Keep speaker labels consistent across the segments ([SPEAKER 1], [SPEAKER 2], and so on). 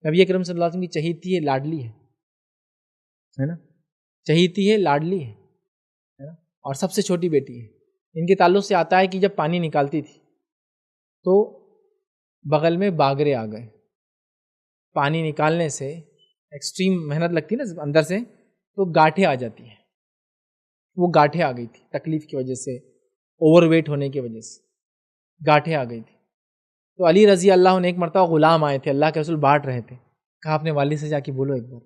[SPEAKER 1] نبی اکرم صلی اللہ علیہ وسلم کی چہیتی ہے لاڈلی ہے نا، چہیتی ہے لاڈلی ہے نا، اور سب سے چھوٹی بیٹی ہے. ان کے تعلق سے آتا ہے کہ جب پانی نکالتی تھی تو بغل میں باگرے آ گئے. پانی نکالنے سے ایکسٹریم محنت لگتی ہے نا اندر سے، تو گاٹھیں آ جاتی ہیں. وہ گاٹھیں آ گئی تھی تکلیف کی وجہ سے، اوور ویٹ ہونے کی وجہ سے گاٹھیں آ گئی تھی. تو علی رضی اللہ عنہ ایک مرتبہ غلام آئے تھے، اللہ کے رسول بانٹ رہے تھے. کہا اپنے والد سے جا کے بولو ایک بار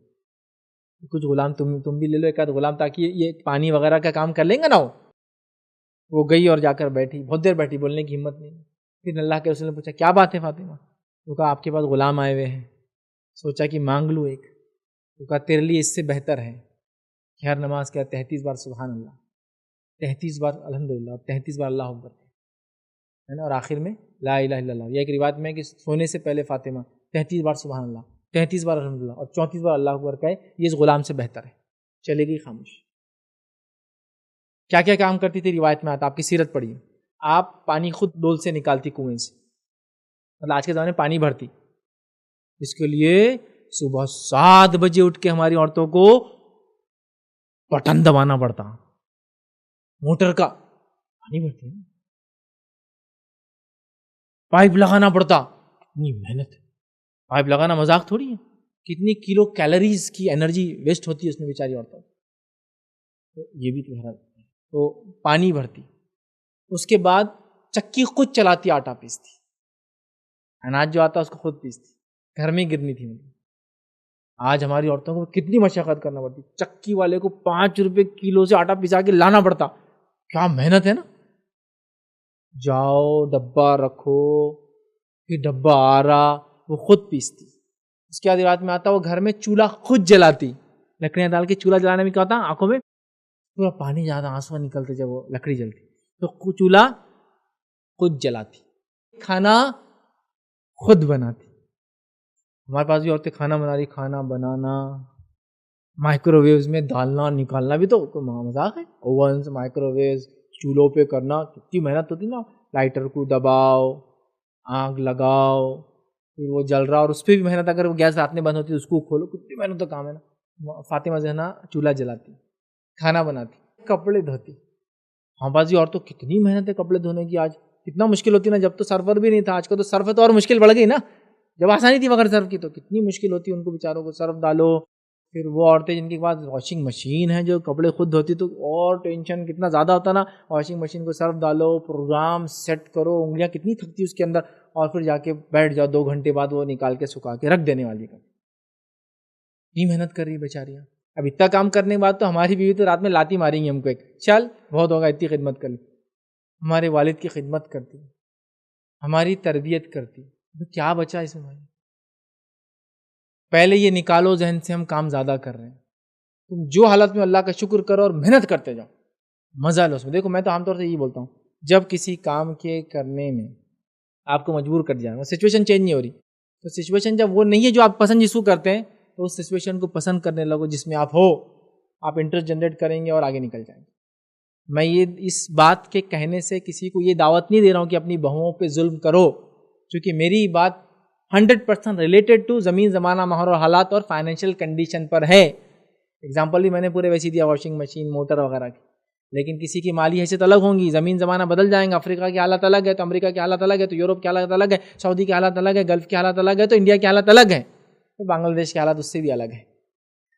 [SPEAKER 1] کچھ غلام تم بھی لے لو ایک آدھ غلام، تاکہ یہ پانی وغیرہ کا کام کر لیں گے نا. وہ گئی اور جا کر بیٹھی، بہت دیر بیٹھی، بولنے کی ہمت نہیں. پھر اللہ کے رسول نے پوچھا کیا بات ہے فاطمہ؟ وہ کہا آپ کے پاس غلام آئے ہوئے ہیں، سوچا کہ مانگ لوں ایک. وہ کہا تیرے لیے اس سے بہتر ہے کہ ہر نماز کے 33 بار سبحان اللہ، 33 بار الحمدللہ اور 33 بار اللہ اکبر ہے نا، اور آخر میں لا الہ الا اللہ. یہ ایک روایت میں ہے کہ سونے سے پہلے فاطمہ 33 بار سبحان اللہ، 33 بار الحمدللہ اور 34 بار اللہ اکبر کہے، یہ اس غلام سے بہتر ہے. چلے گئی خاموش. کیا کیا کام کرتی تھی روایت میں آتا، آپ کی سیرت پڑھیے. آپ پانی خود ڈول سے نکالتی کنویں سے، مطلب آج کے زمانے میں پانی بھرتی، اس کے لیے صبح 7 بجے اٹھ کے ہماری عورتوں کو بٹن دبانا پڑتا، موٹر کا پانی بھرتی ہے، پائپ لگانا پڑتا. اتنی محنت، پائپ لگانا مذاق تھوڑی ہے. کتنی کلو کیلوریز کی انرجی ویسٹ ہوتی ہے اس میں بیچاری عورتوں. یہ بھی تو ہے. تو پانی بھرتی، اس کے بعد چکی خود چلاتی، آٹا پیستی، اناج جو آتا اس کو خود پیستی، گھر میں گرنی تھی. آج ہماری عورتوں کو کتنی مشقت کرنا پڑتی، چکی والے کو 5 روپے کلو سے آٹا پسا کے لانا پڑتا. کیا محنت ہے نا. جاؤ ڈبہ رکھو، پھر ڈبہ آ رہا، وہ خود پیستی. اس کے بعد رات میں آتا وہ گھر میں چولہا خود جلاتی، لکڑیاں ڈال کے چولہا جلانے میں کیا ہوتا، آنکھوں میں پورا پانی جاتا، آنسو نکلتے جب وہ لکڑی جلتی. تو چولہا خود جلاتی، کھانا خود بناتی. ہمارے پاس بھی عورتیں کھانا بنا رہی، کھانا بنانا، مائکرو ویوز میں ڈالنا نکالنا بھی تو مذاق ہے. اوونس، مائکرو ویوز، چولہوں پہ کرنا کتنی محنت ہوتی نا. لائٹر کو دباؤ، آگ لگاؤ، پھر وہ جل رہا، اور اس پہ بھی محنت. اگر وہ گیس رات میں بند ہوتی ہے اس کو کھولو، کتنی محنت کا کام ہے نا. فاطمہ زہرا چولہا جلاتی، کھانا بناتی، کپڑے دھوتی. ہمارے پاس بھی عورتوں کتنی محنت ہے کپڑے دھونے کی. آج کتنا مشکل ہوتی نا، جب تو سرفر بھی نہیں تھا. آج کل تو سرف ہے تو اور مشکل بڑھ گئی نا. جب آسانی تھی مگر سرف کی تو کتنی مشکل ہوتی ہے ان کو بیچاروں کو. سرف ڈالو، پھر وہ عورتیں جن کے پاس واشنگ مشین ہے جو کپڑے خود دھوتی، تو اور ٹینشن کتنا زیادہ ہوتا نا. واشنگ مشین کو سرف ڈالو، پروگرام سیٹ کرو، انگلیاں کتنی تھکتی اس کے اندر، اور پھر جا کے بیٹھ جاؤ 2 گھنٹے بعد وہ نکال کے سکھا کے رکھ دینے والی کا. اتنی محنت کر رہی ہے بیچاریاں. اب اتنا کام کرنے کے بعد تو ہماری بیوی تو رات میں لاتی ماریں گی ہم کو، ایک چل بہت ہوگا اتنی خدمت کر لی. ہمارے والد کی خدمت کرتی، ہماری تربیت کرتی، تو کیا بچا اس میں؟ پہلے یہ نکالو ذہن سے ہم کام زیادہ کر رہے ہیں. تم جو حالت میں اللہ کا شکر کرو اور محنت کرتے جاؤ، مزہ لو اس میں. دیکھو میں تو عام طور سے یہی بولتا ہوں، جب کسی کام کے کرنے میں آپ کو مجبور کر دیا، سچویشن چینج نہیں ہو رہی، تو سچویشن جب وہ نہیں ہے جو آپ پسند جس کو کرتے ہیں، تو اس سچویشن کو پسند کرنے لگو جس میں آپ ہو. آپ انٹرسٹ جنریٹ کریں گے اور آگے نکل جائیں گے. میں یہ اس بات کے کہنے سے کسی کو یہ دعوت نہیں دے رہا ہوں کہ اپنی بہوؤں پہ ظلم کرو، کیونکہ میری بات 100% ریلیٹڈ ٹو زمین زمانہ ماحول اور حالات اور فائنینشیل کنڈیشن پر ہے. اگزامپل بھی میں نے پورے ویسے دیا، واشنگ مشین، موٹر وغیرہ کی. لیکن کسی کی مالی حیثیت الگ ہوں گی، زمین زمانہ بدل جائیں گا. افریقہ کی حالت الگ ہے تو امریکہ کی حالت الگ ہے، تو یورپ کی حالت الگ ہے، سعودی کی حالت الگ ہے، گلف کی حالت الگ ہے، تو انڈیا کی حالت الگ ہے، تو بنگلہ دیش کی حالت اس سے بھی الگ ہے.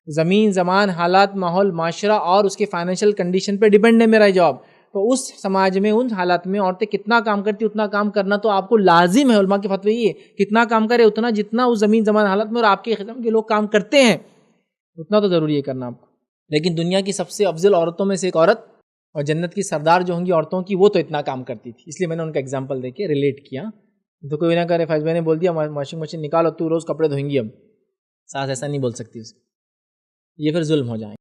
[SPEAKER 1] زمین زمان حالات ماحول معاشرہ اور اس کے فائنینشیل کنڈیشن پہ ڈیپینڈ ہے میرا جاب. تو اس سماج میں ان حالات میں عورتیں کتنا کام کرتی اتنا کام کرنا تو آپ کو لازم ہے. علماء کے فتوی یہ ہے کتنا کام کرے اتنا، جتنا اس زمین زمان حالات میں اور آپ کے قسم کے لوگ کام کرتے ہیں اتنا تو ضروری ہے کرنا آپ کو. لیکن دنیا کی سب سے افضل عورتوں میں سے ایک عورت اور جنت کی سردار جو ہوں گی عورتوں کی، وہ تو اتنا کام کرتی تھی، اس لیے میں نے ان کا ایگزامپل دے کے ریلیٹ کیا. تو کوئی نہ کرے فیض بھائی نے بول دیا واشنگ مشین نکالو تو روز کپڑے دھوئیں گی، اب ساس ایسا نہیں بول سکتی اس کو، یہ پھر ظلم ہو جائیں.